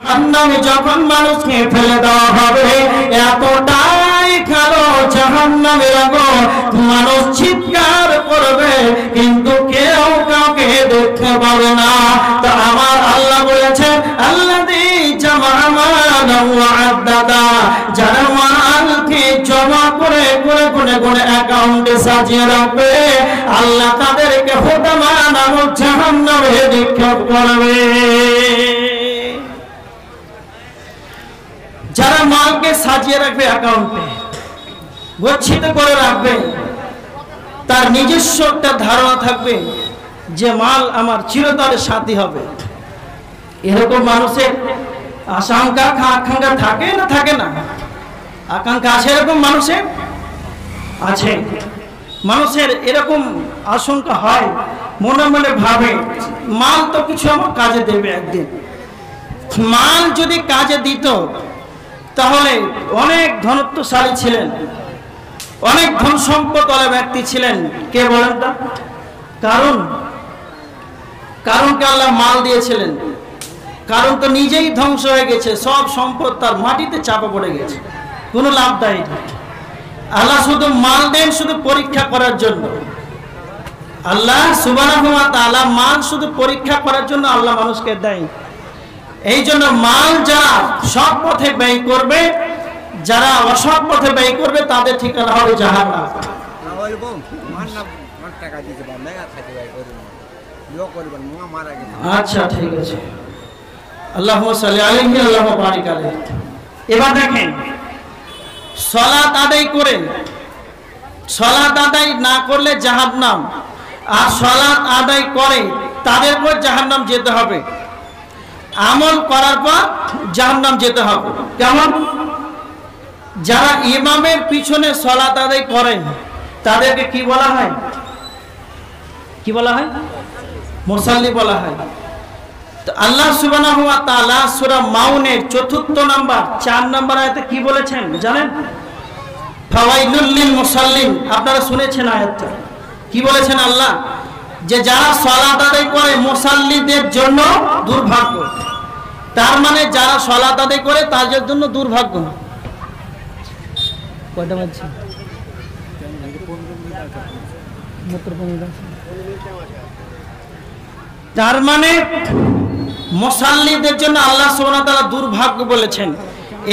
জাহান্নামে যখন মানুষকে ফেলে দেওয়া হবে, এতটাই কালো জাহান্নামের আগুন, মানুষ চিৎকার করবে কিন্তু কেউ কাউকে দেখতে পাবে না। তো আমার আল্লাহ বলেছে, আল্লাযী জামা মালান ওয়া আদ্দাদা, যারা মালকে জমা করে করে গুনে গুনে অ্যাকাউন্টে সাজিয়ে রাখবে, আল্লাহ তাদেরকে হুতামা নামক জাহান্নামে নিক্ষেপ করবে। যারা মালকে সাজিয়ে রাখবে, অ্যাকাউন্টে গচ্ছিত করে রাখবে, তার নিজস্ব একটা ধারণা থাকবে যে মাল আমার চিরতরে সাথী হবে। এরকম মানুষের আশঙ্কা আকাঙ্ক্ষা থাকে না? থাকে না? আকাঙ্ক্ষা আছে এরকম মানুষের? আছে। মানুষের এরকম আশঙ্কা হয়, মনে মনে ভাবে মাল তো কিছু আমার কাজে দেবে একদিন। মাল যদি কাজে দিত তাহলে অনেক ধনত্বশালী ছিলেন, অনেক ধন সম্পদওয়ালা ব্যক্তি ছিলেন। কে বলেন তা? কারণকে আল্লাহ মাল দিয়েছিলেন, কারণ তো নিজেই ধ্বংস হয়ে গেছে, সব সম্পদ তার মাটিতে চাপা পড়ে গেছে, কোনো লাভদায়ী না। আল্লাহ শুধু মাল দেন শুধু পরীক্ষা করার জন্য। আল্লাহ সুবহানাহু ওয়া তাআলা মাল শুধু পরীক্ষা করার জন্য আল্লাহ মানুষকে দেয়। এই জন্য মাল যারা সৎ পথে ব্যয় করবে, যারা অসৎ পথে ব্যয় করবে, তাদের ঠিকানা হবে জাহান্নাম। আচ্ছা, ঠিক আছে। আল্লাহুম্মা সাল্লি আলাইহি আল্লাহুম্মা বারিক আলাইহি। এবার দেখেন, সালাত আদায় করেন, সালাত আদায় না করলে জাহান্নাম, আর সালাত আদায় করে তাদের পর জাহান্নাম যেতে হবে। আমল করার পর জাহান্নাম যেতে হবে। কেমন? যারা ইমামের পিছনে সালাত আদায় করেন তাদেরকে কি বলা হয়? কি বলা হয়? মুসাল্লি বলা হয়। তো আল্লাহ সুবহানাহু ওয়া তাআলা সূরা মাউনের 4 নাম্বার 4 নাম্বার আয়াতে কি বলেছেন জানেন? ফাওয়াইলুল লিল মুসাল্লিন। আপনারা শুনেছেন আয়াতটা? কি বলেছেন আল্লাহ? যে যারা সালাত আদায় করে মুসাল্লিদের জন্য দুর্ভাগ্য। তার মানে যারা সালাত আদায় করে তাদের জন্য দুর্ভাগ্য। কয়টা বাজছে? তার মানে মুসাল্লিদের জন্য আল্লাহ সুবহানাহু ওয়া তাআলা দুর্ভাগ্য বলেছেন।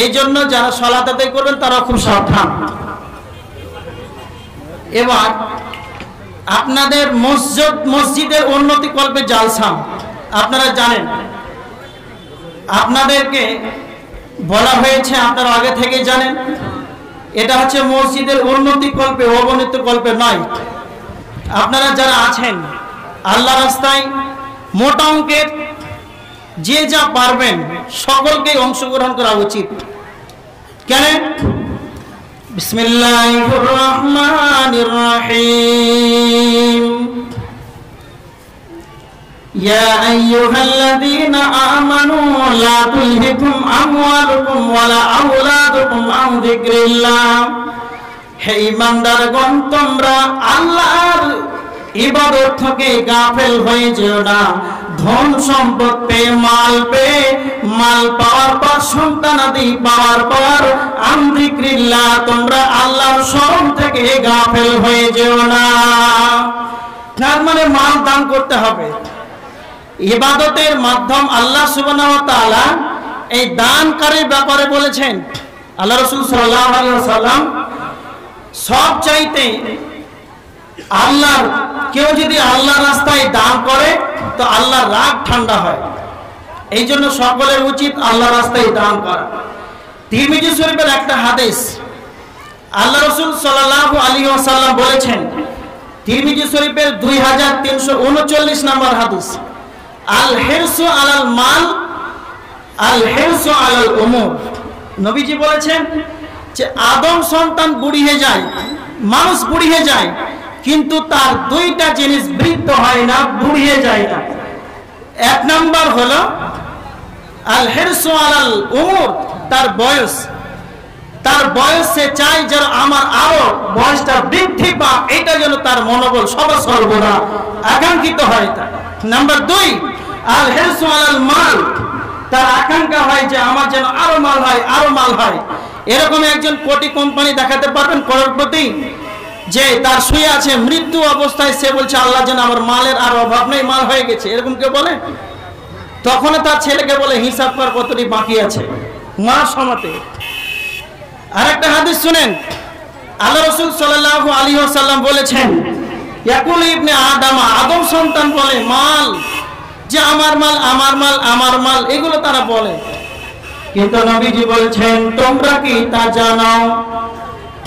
এই জন্য যারা সালাত আদায় করবেন তারা খুব সাবধান। এবার আপনাদের মসজিদের উন্নতি কল্পে জালসা আপনারা জানেন, আপনাদেরকে বলা হয়েছে, আপনারা আগে থেকে জানেন, এটা হচ্ছে মসজিদের উন্নতি কল্পে, অবনতি কল্পে নয়। আপনারা যারা আছেন আল্লাহ রাস্তায় মোটা অঙ্কের যে যা পারবেন সকলকে অংশগ্রহণ করা উচিত। কেন? বিসমিল্লাহির রহমানির রহিম। ইয়া আইয়ুহাল্লাযীনা আমানু লা তুলহিকুম আমওয়ালুকুম ওয়ালা আওলাদুকুম আন যিকরিল্লাহ। হে ঈমানদারগণ, তোমরা আল্লাহর ইবাদত থেকে গাফেল হয়ে যেও না। ধন সম্পদ পেয়ে, মাল পাওয়ার পর, সন্তানাদি পাওয়ার পর, আন যিকরিল্লাহ, তোমরা আল্লাহর স্মরণ থেকে গাফেল হয়ে যেও না। তার মানে মাল দান করতে হবে। ইবাদতের মাধ্যম আল্লাহ সুবহানাহু ওয়া তাআলা এই দানকারীর ব্যাপারে বলেছেন। আল্লাহ রাসূল সাল্লাল্লাহু আলাইহি ওয়াসাল্লাম সব চাইতে আল্লাহর, কেউ যদি আল্লাহর রাস্তায় দান করে তো আল্লাহর রাগ ঠান্ডা হয়। এই জন্য সকলের উচিত আল্লাহর রাস্তায় দান করা। তিরমিজি শরীফের একটা হাদিস, আল্লাহ রাসূল সাল্লাল্লাহু আলাইহি ওয়াসাল্লাম বলেছেন, তিরমিজি শরীফের 2339 নম্বর হাদিস, আল হিরসু আলাল মাল আল হিরসু আলাল উমুর। নবীজি বলেছেন যে আদম সন্তান বুড়ি হয়ে যায়, মানুষ বুড়ি হয়ে যায়, কিন্তু তার দুইটা জিনিস বৃদ্ধ হয় না, বুড়িয়ে যায় না। এক নাম্বার হলো আল হিরসু আলাল উমুর, তার বয়স সে চাই যেন আমার আরো বয়সটা বৃদ্ধি পাক, এটা যেন তার মনোবল সর্বদা আকাঙ্ক্ষিত হয়। নাম্বার 2 আল হিরসু আলাল মাল, তার আকাঙ্ক্ষা হয় যে আমার যেন আরো মাল হয়, আরো মাল হয়। এরকম একজন কোটি কোম্পানি দেখাতে পারবেন করোড়পতি, যে তার শুয়ে আছে মৃত্যু অবস্থায়, সে বলছে আল্লাহ যেন আমার মালের আর অভাব নেই, মাল হয়ে গেছে, এরকম কেউ বলে? তখন তার ছেলেকে বলে হিসাব কর কতটি বাকি আছে, মা সমাতে। আরেকটা হাদিস শুনেন, আল্লাহ রাসূল সাল্লাল্লাহু আলাইহি ওয়াসাল্লাম বলেছেন, ইয়াকুল ইবনে আদম, আদম সন্তান বলে মাল, যে আমার মাল, আমার মাল, আমার মাল, এগুলো তারা বলে। কিন্তু নবীজি বলছেন, তোমরা কি তা জানো?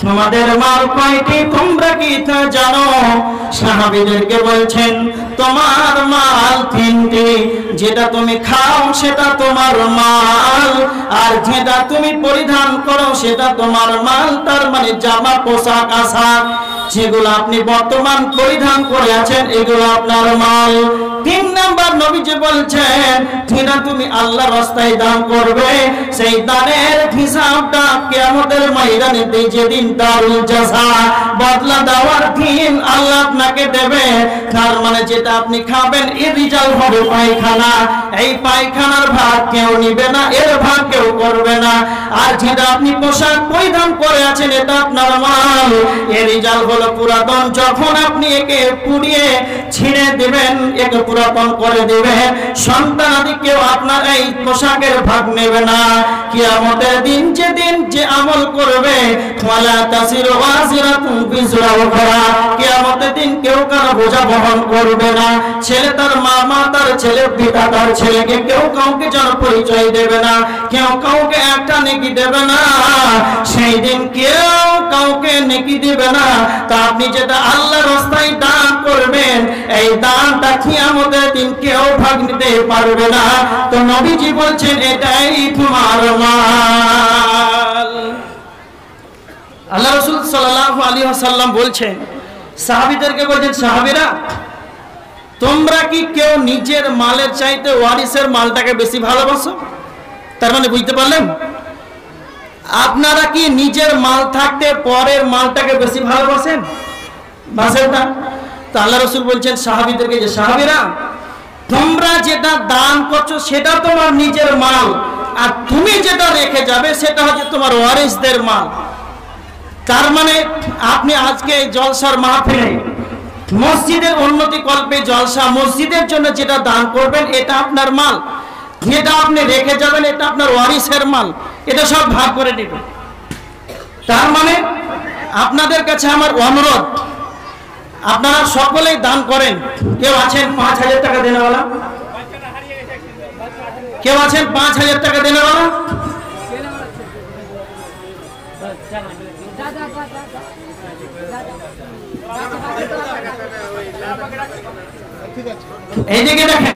তোমাদের মাল কয়টি তোমরা কি তা জানো? সাহাবীদেরকে বলছেন, তোমার মাল তিনটি, যেটা তুমি খাও সেটা তোমার মাল, আর যেটা তুমি পরিধান করো সেটা তোমার মাল। তার মানে জামা, পোশাক, আশাক যেগুলো আপনি বর্তমান পরিধান করে আছেন, এগুলো আপনার মাল। 3 নাম্বার নবীজি বলছেন, যেটা তুমি আল্লাহর রাস্তায় দান করবে, সেই দানের হিসাবটা কিয়ামতের ময়দানে যেদিন দারুল জাযা, বদলা দেওয়ার দিন আল্লাহ আপনাকে দেবে। তার মানে যেটা আপনি খাবেন এর রিজাল্ট হবে পায়খানা, এই পায়খানার ভাগ কেউ নিবে না, এর ভাগ কেউ করবে না। আর যেটা আপনি পোশাক পরিধান করে আছেন, এটা আপনার মাল, এর রিজাল্ট হলো পুরাতন। যখন আপনি একে পুড়িয়ে ছিঁড়ে দিবেন, একে পুরাতন করে দিবেন, সন্তান আদি কেউ আপনার এই পোশাকের ভাগ নেবে না। কিয়ামতের দিন যেদিন যে আমল করবে, ওয়ালা তাসিরু ওয়াজিরাতুন বিজরা উখরা, কিয়ামতের দিন কেউ কারো বোঝা বহন করবে না। ছেলে তার মা তার ছেলে, পিতা তার ছেলেকে, কেউ কাউকে যেন পরিচয় দেবে না, কেউ কাউকে একটা নেকি দেবে না। সেই দিন কেউ কাউকে নেকি দেবে না। তা আপনি যেটা আল্লাহর রাস্তায় দান করবেন, এই দানটা কিয়ামতের দিন কেউ ভাগ নিতে পারবে না। তো নবীজি বলছেন, এটাই তোমার মাল। আল্লাহ রাসূল সাল্লাল্লাহু আলাইহি ওয়াসাল্লাম বলছেন, সাহাবীদেরকে বলছেন, সাহাবীরা তোমরা কি কেউ নিজের মালের চাইতে ওয়ারিসের মালটাকে বেশি ভালোবাসো? তার মানে বুঝতে পারলেন, আপনারা কি নিজের মাল থাকতে পরের মালটাকে বেশি ভালোবাসেন? বাসেন না? তো আল্লাহ রাসূল বলছেন সাহাবীদেরকে, যে সাহাবীরা তোমরা যেটা দান করছো সেটা তোমার নিজের মাল, আর তুমি যেটা রেখে যাবে সেটা হচ্ছে তোমার ওয়ারিসদের মাল। তার মানে আপনি আজকে জলসার মাহফিলে, মসজিদের উন্নতি কল্পে জলসা, মসজিদের জন্য যেটা দান করবেন এটা আপনার মাল, যেটা আপনি রেখে যাবেন এটা আপনার ওয়ারিসের মাল, এটা সব ভাগ করে নেবেন। তার মানে আপনাদের কাছে আমার অনুরোধ, আপনারা সকলেই দান করেন। কেউ আছেন 5,000 টাকা দেনেওয়ালা? কেউ আছেন 5,000 টাকা দেনেওয়ালা? এইদিকে দেখেন।